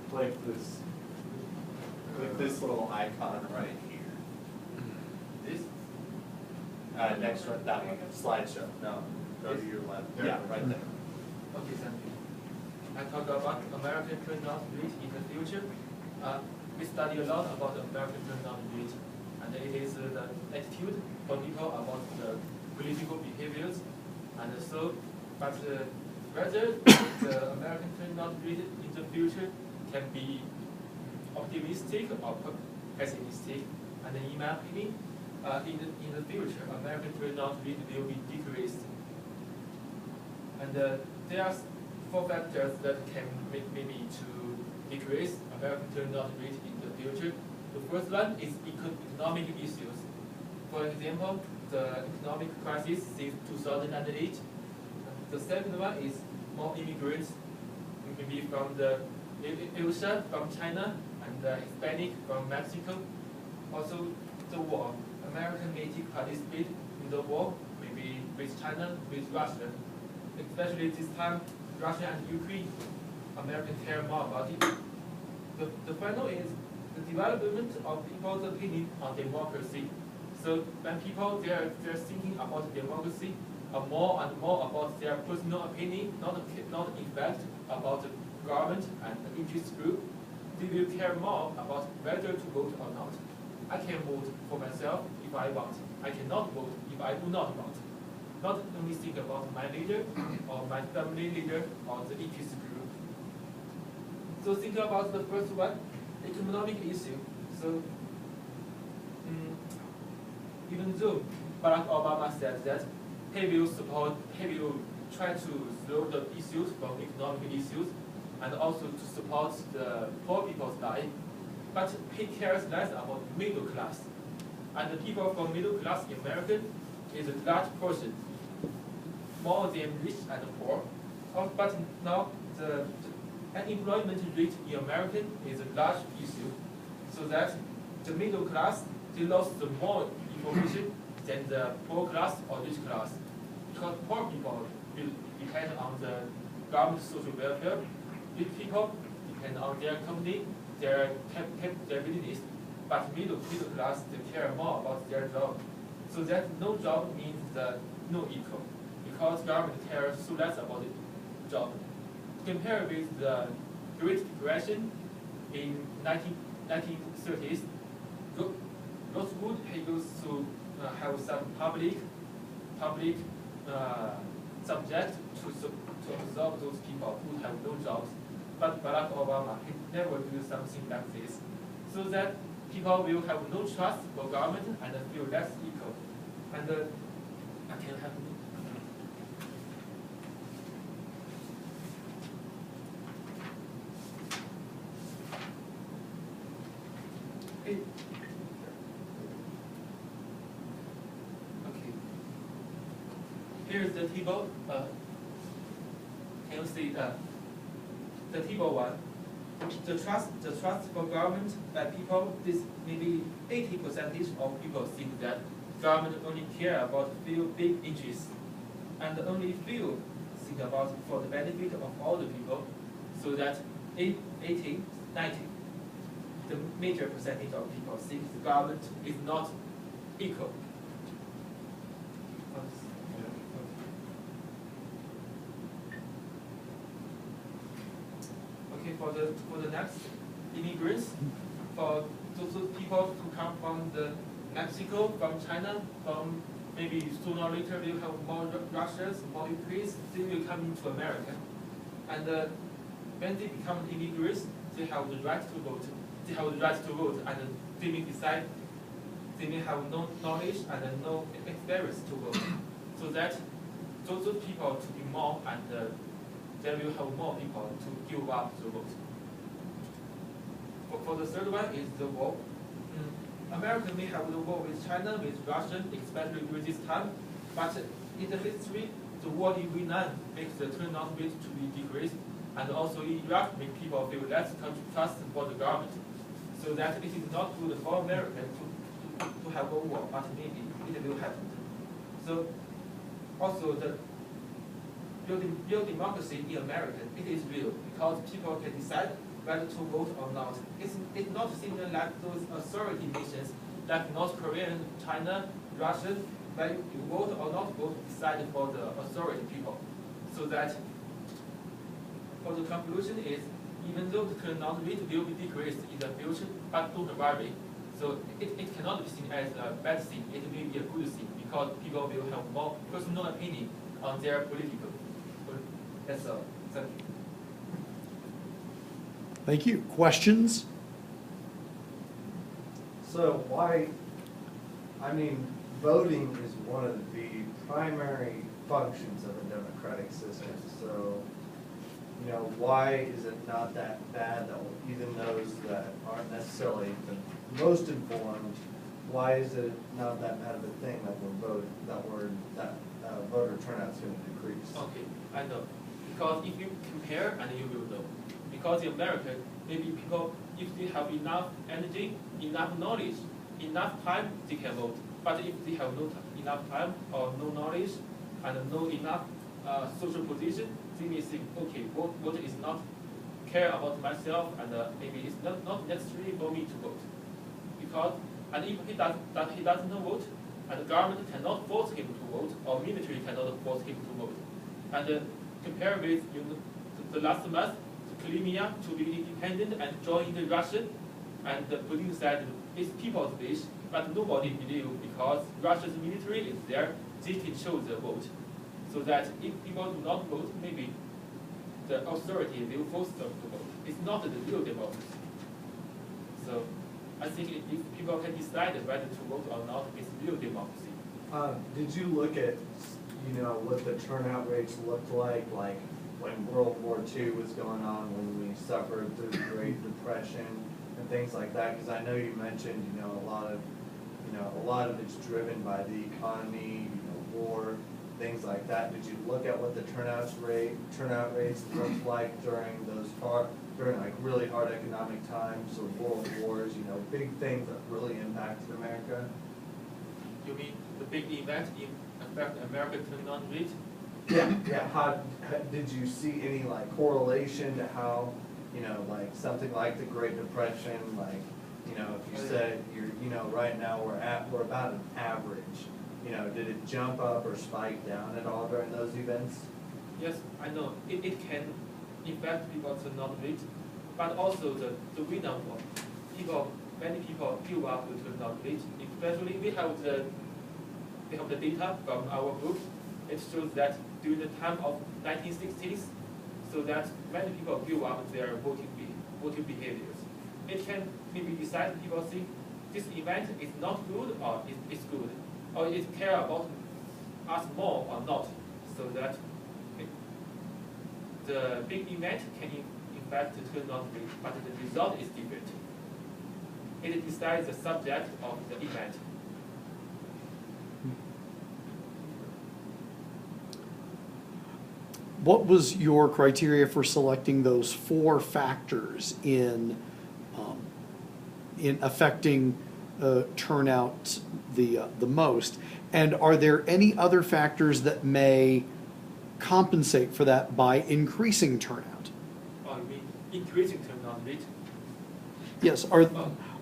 click this little icon right here. This? Next one, that one, slideshow. No, go to your left. There. Yeah, right there. Okay, thank you. I talk about American turnout rate in the future. We study a lot about the American turnout rate, and it is the attitude for people about the political behaviors. And so, but whether the American turnout rate in the future can be optimistic or pessimistic, and in my opinion, in the future, American turnout rate will be decreased. And there are 4 factors that can make maybe to decrease American turnout rate in the future. The first one is economic issues. For example, the economic crisis since 2008. The second one is more immigrants, maybe from the Asia, from China, and Hispanic from Mexico. Also, the war. American may participate in the war, maybe with China, with Russia. Especially this time, Russia and Ukraine, Americans care more about it. The final is the development of people's opinion on democracy. So when people they're thinking about democracy, more and more about their personal opinion, not in fact about the government and the interest group, they will care more about whether to vote or not. I can vote for myself if I want. I cannot vote if I do not want. Not only think about my leader or my family leader or the interest group. So think about the first one, economic issue. So even though Barack Obama said that he will try to solve the issues from economic issues and also to support the poor people's life, but he cares less about middle class. And the people from middle class in America is a large portion, more than rich and poor. But now the unemployment rate in America is a large issue, so that the middle class they lost more information than the poor class or rich class, because poor people will depend on the government social welfare. Rich people depend on their company, their business, but middle class they care more about their job. So that no job means no income, because government cares so less about the job. Compared with the Great Depression in 1930s, Rosewood used to have some public subject to absorb those people who have no jobs. But Barack Obama, he never do something like this, so that people will have no trust for government and feel less equal. And I can have. Okay. Here's the table. Can you see the table one? The trust for government by people. This maybe 80% of people think that government only care about few big interests, and only few think about for the benefit of all the people. So that 80, 90. The major percentage of people think the government is not equal. Okay, for the next immigrants, for those people who come from the Mexico, from China, from maybe sooner or later we'll have more Russians, more Ukrainians, they will come into America. And when they become immigrants, they have the right to vote. They have the right to vote, and they may decide, they may have no knowledge and no experience to vote. So that those people to be more, and there will have more people to give up the vote. For the third one is the war. America may have the war with China, with Russia, especially during this time, but in the history, the war in Vietnam makes the turnout rate to be decreased, and also in Iraq make people feel less trust for the government. So that it is not good for America to have a war, but maybe it will happen. So also the real democracy in America, it is real, because people can decide whether to vote or not. It's not similar like those authority nations like North Korea, China, Russia, where you vote or not vote decided for the authority people. So that for the conclusion is, even though the turnout rate will be decreased in the future, but don't worry. So it cannot be seen as a bad thing. It will be a good thing because people will have more personal opinion on their political. That's all. Thank you. Thank you. Questions? So why, I mean, voting is one of the primary functions of a democratic system. So, you know, why is it not that bad that even those that aren't necessarily the most informed, why is it not that bad of a thing that voter turnout is going to decrease? Okay, I know. Because if you compare, and you will know. Because in America, maybe people, if they have enough energy, enough knowledge, enough time, they can vote. But if they have no enough time or no knowledge and no enough social position, they may think, okay, vote is not care about myself, and maybe it's not necessary for me to vote. Because, and if he doesn't vote, and the government cannot force him to vote, or military cannot force him to vote. And compare with the last month, Crimea to be independent and join the Russia, and Putin said it's people's wish, but nobody believes because Russia's military is there, they can show the vote. So that if people do not vote, maybe the authority will force them to vote. It's not the real democracy. So I think if people can decide whether to vote or not, it's real democracy. Did you look at, you know, what the turnout rates looked like when World War II was going on, when we suffered through the Great Depression and things like that? Because I know you mentioned, you know, a lot of it's driven by the economy, you know, war, things like that. Did you look at what the turnout rates looked like during like really hard economic times or world wars, you know, big things that really impacted America? You mean the big event in affect American turnout rate? Yeah. How did you see any like correlation to how, you know, like something like the Great Depression, like, you know, if you said you know, right now we're about an average, you know, did it jump up or spike down at all during those events? Yes, I know. It can affect people's turnout rate, but also the winner one. Many people give up the turnout rate. Especially we have the data from our group. It shows that during the time of 1960s, so that many people give up their voting behaviors. It can maybe decide people think this event is not good or it's good, or it care about us more or not, so that the big event can affect the turnout rate, but the result is different. It decides the subject of the event. What was your criteria for selecting those 4 factors in affecting turnout the most? And are there any other factors that may compensate for that by increasing turnout? Oh, you mean increasing turnout rate? Yes.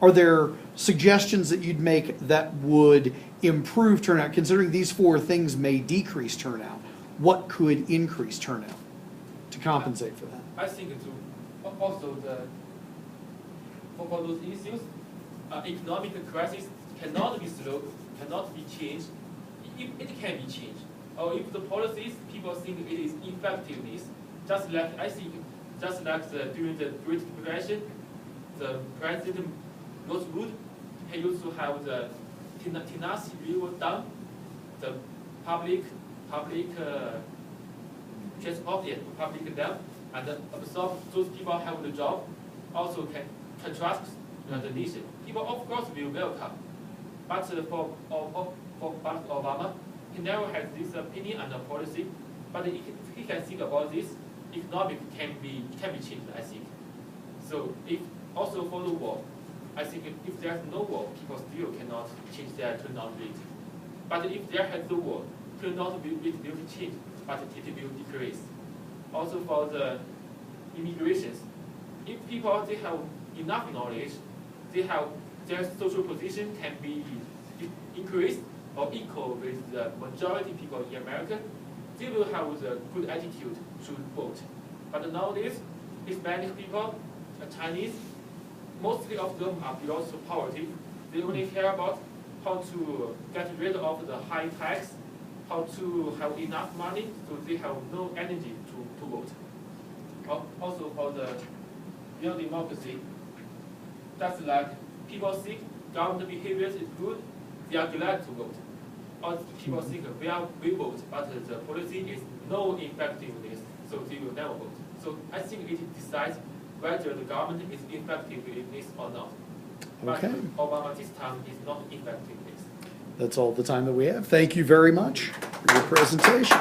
Are there suggestions that you'd make that would improve turnout, considering these 4 things may decrease turnout? What could increase turnout to compensate for that? I think also for those issues, economic crisis cannot be slowed, cannot be changed. It can be changed. Or if the policies people think it is effectiveness, just like during the Great Depression, the President Roosevelt, he used to have the Tennessee River Dam, the public transport, public dam, and absorb those people have the job, also can trust the nation. People of course will welcome, but for Barack Obama, he never has this opinion and policy. But if he can think about this, economic can be changed, I think. So if also for the war, I think if there's no war, people still cannot change their turnout rate. But if there has the war, turnout rate will change, but it will decrease. Also for the immigrations, if people they have enough knowledge, they have their social position can be increased or equal with the majority people in America, they will have the good attitude to vote. But nowadays, Hispanic people, Chinese, mostly of them are below poverty. They only care about how to get rid of the high tax, how to have enough money, so they have no energy to vote. Also for the real democracy, that's like people think government behavior is good, they are glad to vote. Or people think we vote, but the policy is no effectiveness, so they will never vote. So I think it decides whether the government is effective in this or not. But Okay. Obama this time is not effective in this. That's all the time that we have. Thank you very much for your presentation.